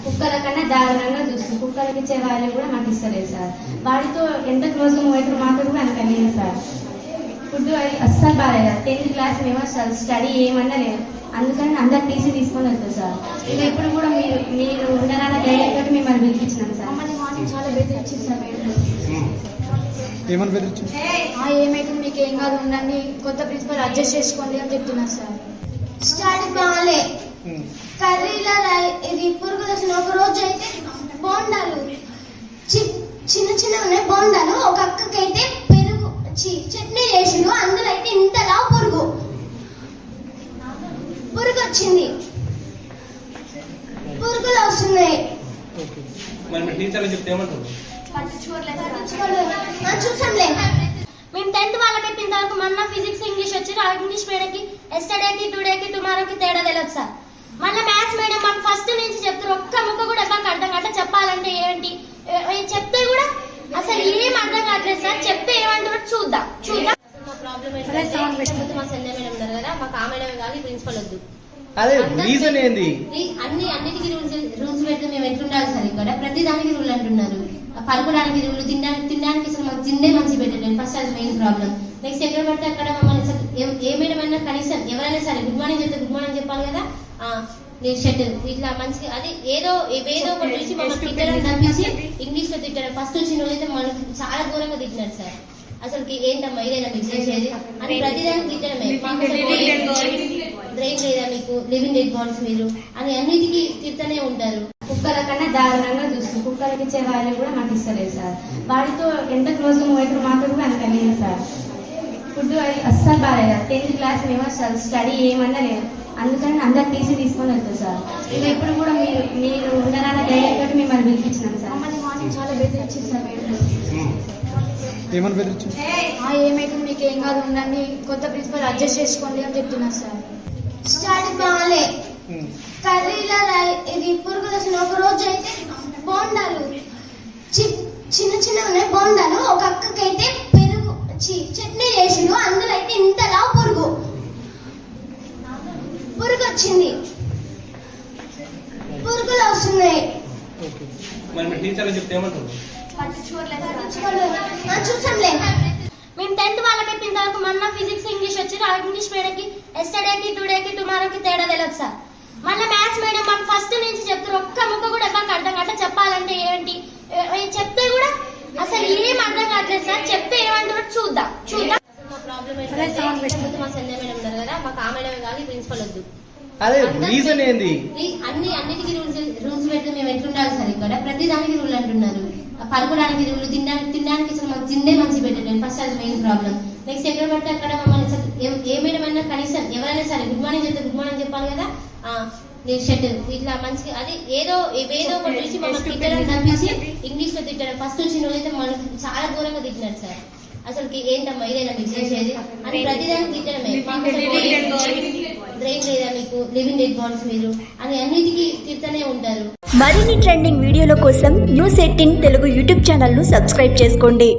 కుక్కల కన్నా దారుణంగా చూస్తుంది. కుక్కలకి ఇచ్చే వాల్యూ కూడా మాకు ఇస్తలేదు సార్. వాడితో ఎంత క్లోజ్గా మూవ్ అవుతారు మాకు కూడా అంత లేదు సార్. ఫుడ్ అస్సలు బాగాలేదు. 10th క్లాస్ మేము అసలు స్టడీ ఏమన్నా లేదు. అందుకని అందరు టీసీ తీసుకొని వెళ్తారు సార్. ఇక ఇప్పుడు కూడా మీరు ఉండరాల గైడ్ తోటి మిమ్మల్ని పిలిపించినాం సార్. మమ్మల్ని మార్నింగ్ చాలా బెదిరించింది సార్. ఏమని బెదిరించింది? ఏమైతే మీకు ఏం కాదు ఉండండి, కొత్త ప్రిన్సిపల్ అడ్జస్ట్ చేసుకోండి అని చెప్తున్నారు సార్. స్టడీ బాగాలే, కర్రీలో ఇది పురుగు దశ. ఒక రోజు అయితే బోండాలు చిన్న చిన్న ఉన్నాయి బోండాలు. ఒక అక్కకైతే పెరుగు చట్నీ చేసిండు, అందులో అయితే ఇంతలా పురుగు వచ్చింది. పురుగులు వస్తున్నాయి. చూసాంలే. మేము 10th వాళ్ళకైతే ఇంతవరకు మొన్న ఫిజిక్స్ ఇంగ్లీష్ వచ్చి ఇంగ్లీష్ మేడంకి ఎస్టర్డేకి టుడేకి టుమారోకి తేడా తెలియదు సార్. మళ్ళీ మ్యాథ్స్ మేడం మాకు ఫస్ట్ నుంచి చెప్తారు, ఒక్క ముక్క కూడా మాకు అర్థం కాక చెప్పాలంటే ఏంటి చెప్తే కూడా అసలు ఏం అర్థం కావట్లేదు సార్. చెప్తే ఏమంటారో చూద్దాం. మా ప్రాబ్లం ఏంటంటే మా సంజయ్ మేడం ఉన్నారు కదా, మాకు ఆ మేడమే కాదు ప్రిన్సిపల్ వద్దు. అన్నిటికీ రూల్స్ పెడితే మేము ఎట్లుండాలి సార్? ఇక్కడ ప్రతి దానికి రూల్ అంటున్నారు. పలుకోవడానికి రూల్, తినడానికి అసలు మాకు తిండే మంచి పెట్టలేదు. ఫస్ట్ అది మెయిన్ ప్రాబ్లం. నెక్స్ట్ ఎక్కడ పడితే అక్కడ మమ్మల్ని ఏ మేడం అయినా కనీసం ఎవరైనా సరే గుడ్ మార్నింగ్ చెప్తే గుడ్ మార్నింగ్ చెప్పాలి కదా. షటిల్ ఇట్లా మంచిగా అది ఏదో ఒకటి చూసి మమ్మల్ని తిట్టడం తప్పించి ఇంగ్లీష్ లో తిట్టడం. ఫస్ట్ వచ్చిన రోజైతే మనకి చాలా దూరంగా తిట్టినారు సార్. అసలు ఏంటమ్మా ఇదేనా మీకు చేసేది అని ప్రతిదానికి తిట్టడమే. బ్రెయిన్ లేదా మీకు, లివింగ్ డెడ్ బాడీస్ మీరు అని అన్నిటికీ తిడుతూనే ఉంటారు. కుక్కల కన్నా దారుణంగా చూస్తుంది. కుక్కలకి ఇచ్చే వాల్యూ కూడా మాకు ఇస్తలేదు సార్. వాడితో ఎంత క్లోజ్గా మూవ్ అవుతారు మాకు కూడా అంత లేదు సార్. ఫుడ్ అస్సలు బాగాలేదు. 10th క్లాస్ మేము అసలు స్టడీ ఏమన్నా లేదు. అందుకని అందరు టీసీ తీసుకొని వెళ్తారు సార్. ఇక ఇప్పుడు కూడా మీరు ఉండరాల గైడ్ తోటి మిమ్మల్ని పిలిపించినాం సార్. మమ్మల్ని మార్నింగ్ చాలా బెదిరించింది సార్. ఏమని బెదిరించింది? ఏమైతే మీకు ఏం కాదు ఉండండి, కొత్త ప్రిన్సిపల్ అడ్జస్ట్ చేసుకోండి అని చెప్తున్నారు సార్. స్టడీ బాగాలే, కర్రీలో ఇది పురుగు దశ. ఒక రోజు అయితే బోండాలు చిన్న చిన్న ఉన్నాయి బోండాలు. ఒక అక్కకైతే పెరుగు చట్నీ చేసిండు, అందులో అయితే ఇంతలా పురుగు వచ్చింది. పురుగులు వస్తున్నాయి. చూసాంలే. మేము 10th వాళ్ళకైతే ఇంతవరకు మొన్న ఫిజిక్స్ ఇంగ్లీష్ వచ్చి ఇంగ్లీష్ మేడంకి ఎస్టర్డేకి టుడేకి టుమారోకి తేడా తెలియదు సార్. మళ్ళీ మ్యాథ్స్ మేడం మాకు ఫస్ట్ నుంచి చెప్తారు, ఒక్క ముక్క కూడా మాకు అర్థం కాక చెప్పాలంటే ఏంటి చెప్తే కూడా అసలు ఏం అర్థం కావట్లేదు సార్. చెప్తే ఏమంటారో చూద్దాం. మా ప్రాబ్లం ఏంటంటే మా సంజయ్ మేడం ఉన్నారు కదా, మాకు ఆ మేడమే కాదు ప్రిన్సిపల్ వద్దు. అన్నిటికీ రూల్స్ పెడితే మేము ఎట్లుండాలి సార్? ఇక్కడ ప్రతి దానికి రూల్ అంటున్నారు. పలుకోవడానికి రూల్, తినడానికి అసలు మాకు తిండే మంచి పెట్టలేదు. ఫస్ట్ అది మెయిన్ ప్రాబ్లం. నెక్స్ట్ ఎక్కడ పడితే అక్కడ మమ్మల్ని ఏ మేడం అయినా కనీసం ఎవరైనా సరే గుడ్ మార్నింగ్ చెప్తే గుడ్ మార్నింగ్ చెప్పాలి కదా. షటిల్ ఇట్లా మంచిగా అది ఏదో ఒకటి చూసి మమ్మల్ని తిట్టడం తప్పించి ఇంగ్లీష్ లో తిట్టడం. ఫస్ట్ వచ్చిన రోజైతే మనకి చాలా దూరంగా తిట్టినారు సార్. అసలు ఏంటమ్మా ఇదేనా మీకు చేసేది అని ప్రతిదానికి తిట్టడమే. బ్రెయిన్ లేదా మీకు, లివింగ్ డెడ్ బాడీస్ మీరు అని అన్నిటికీ తిడుతూనే ఉంటారు. మరిన్ని ట్రెండింగ్ వీడియోల కోసం న్యూస్ 18 తెలుగు యూట్యూబ్ ఛానల్ ను సబ్స్క్రైబ్ చేసుకోండి.